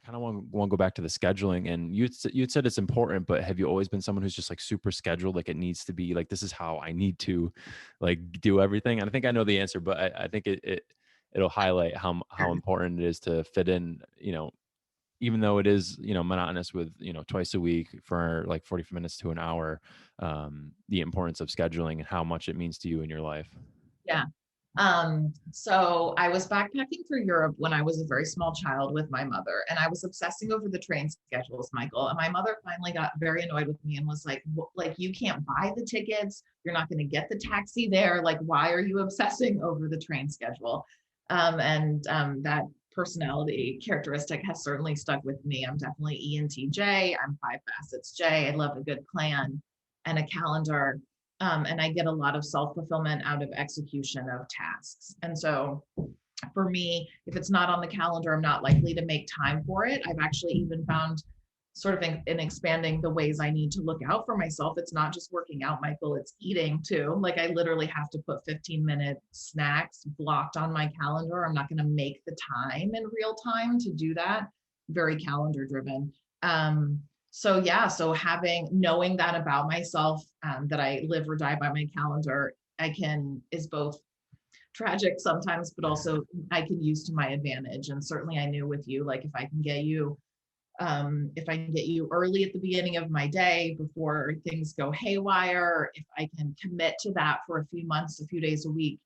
kind of want to go back to the scheduling, and you'd said it's important, but have you always been someone who's just like super scheduled? Like it needs to be like, this is how I need to like do everything. And I think I know the answer, but I think it'll highlight how important it is to fit in, even though it is, monotonous with, twice a week for like 45 minutes to an hour, the importance of scheduling and how much it means to you in your life. Yeah. So I was backpacking through Europe when I was a very small child with my mother, and I was obsessing over the train schedules, Michael. And my mother finally got very annoyed with me and was like, like, you can't buy the tickets. You're not going to get the taxi there. Like, why are you obsessing over the train schedule? That personality characteristic has certainly stuck with me. I'm definitely ENTJ. I'm five facets J. I love a good plan and a calendar. And I get a lot of self-fulfillment out of execution of tasks. And so for me, if it's not on the calendar, I'm not likely to make time for it. I've actually even found sort of in expanding the ways I need to look out for myself. It's not just working out, Michael, it's eating too. Like I literally have to put 15-minute snacks blocked on my calendar. I'm not going to make the time in real time to do that. Very calendar driven. So yeah, so knowing that about myself, that I live or die by my calendar, is both tragic sometimes, but also I can use to my advantage. And certainly I knew with you, like if I can get you early at the beginning of my day before things go haywire, if I can commit to that for a few months, a few days a week,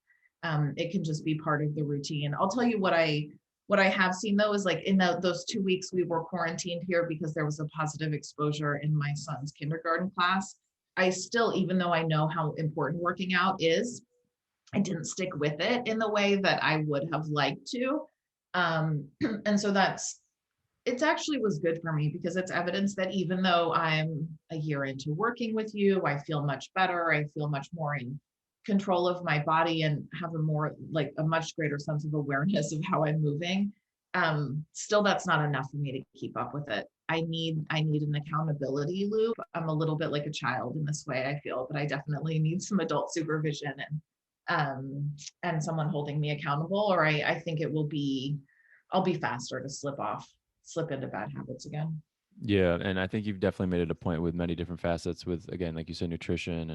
it can just be part of the routine. I'll tell you what I have seen though is like in those 2 weeks we were quarantined here because there was a positive exposure in my son's kindergarten class. I still, even though I know how important working out is, I didn't stick with it in the way that I would have liked to. And so it actually was good for me because it's evidence that even though I'm a year into working with you, I feel much better. I feel much more in control of my body and have a much greater sense of awareness of how I'm moving. Still, that's not enough for me to keep up with it. I need an accountability loop. I'm a little bit like a child in this way, I feel, but I definitely need some adult supervision and someone holding me accountable, or I think I'll be faster to slip into bad habits again. Yeah, and I think you've definitely made it a point with many different facets with, again, like you said, nutrition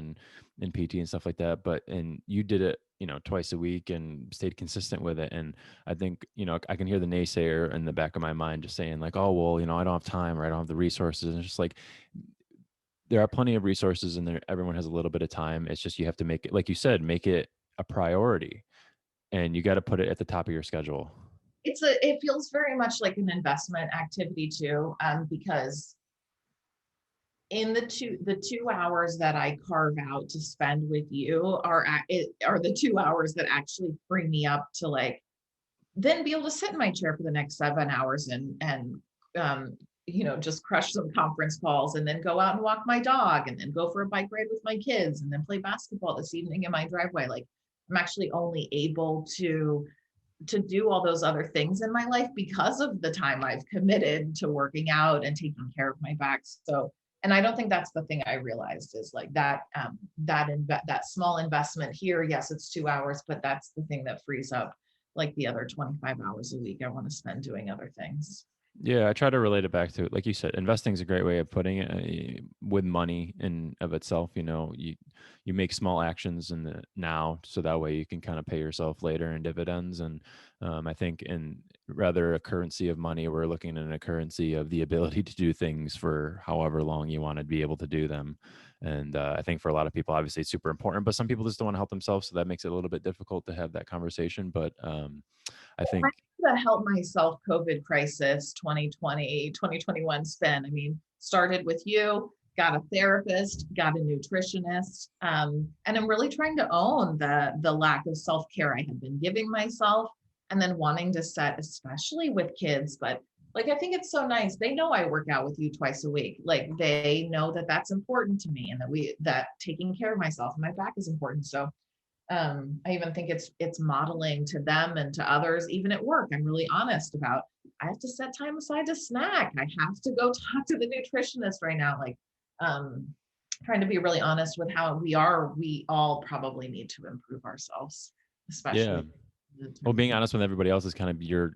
and PT and stuff like that. And you did it, twice a week and stayed consistent with it. And I think, I can hear the naysayer in the back of my mind just saying like, oh, well, I don't have time or I don't have the resources. And it's just like, there are plenty of resources and there, everyone has a little bit of time. It's just, you have to make it, like you said, make it a priority, and you got to put it at the top of your schedule. It feels very much like an investment activity too, because in the 2 hours that I carve out to spend with you are the 2 hours that actually free me up to like then be able to sit in my chair for the next 7 hours and just crush some conference calls and then go out and walk my dog and then go for a bike ride with my kids and then play basketball this evening in my driveway. Like I'm actually only able to do all those other things in my life because of the time I've committed to working out and taking care of my back. So, and I don't think that's the thing I realized is like that small investment here. Yes, it's 2 hours, but that's the thing that frees up like the other 25 hours a week I want to spend doing other things. Yeah, I try to relate it back to, like you said, investing is a great way of putting it, with money in of itself. You make small actions in the now, so that way you can kind of pay yourself later in dividends. And I think in rather a currency of money, we're looking at a currency of the ability to do things for however long you want to be able to do them. And I think for a lot of people, obviously, it's super important, but some people just don't want to help themselves, so that makes it a little bit difficult to have that conversation. But I think The help myself COVID crisis 2020 2021 spin. I mean, started with you, got a therapist, got a nutritionist, and I'm really trying to own the lack of self-care I had been giving myself, and then wanting to set, especially with kids. But like, I think it's so nice. They know I work out with you twice a week. Like they know that that's important to me and that taking care of myself and my back is important. So I even think it's modeling to them and to others, even at work. I'm really honest about, I have to set time aside to snack. I have to go talk to the nutritionist right now. Like, trying to be really honest with how we all probably need to improve ourselves, yeah. especially in Well, terms being of, honest with everybody else is kind of you're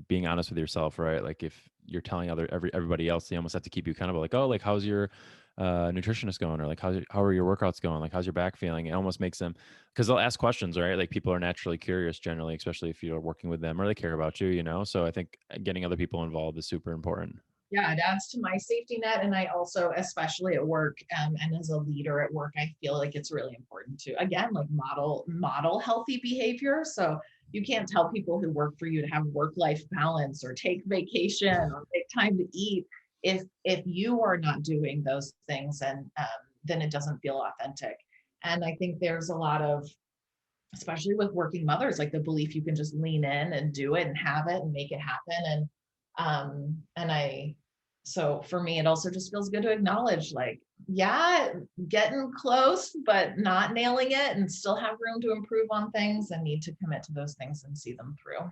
being honest with yourself, right? Like if you're telling everybody else, they almost have to keep you accountable. Like, oh, like how's your nutritionist going, or like how are your workouts going, like how's your back feeling? It almost makes them, because they'll ask questions, right? Like people are naturally curious generally, especially if you're working with them or they care about you, you know. So I think getting other people involved is super important. Yeah, it adds to my safety net. And I also, especially at work, and as a leader at work, I feel like it's really important to, again, like model healthy behavior. So you can't tell people who work for you to have work-life balance or take vacation or take time to eat if you are not doing those things, and then it doesn't feel authentic. And I think there's a lot of, especially with working mothers, like the belief you can just lean in and do it and have it and make it happen. And I, so for me, it also just feels good to acknowledge, like, yeah, getting close, but not nailing it, and still have room to improve on things and need to commit to those things and see them through.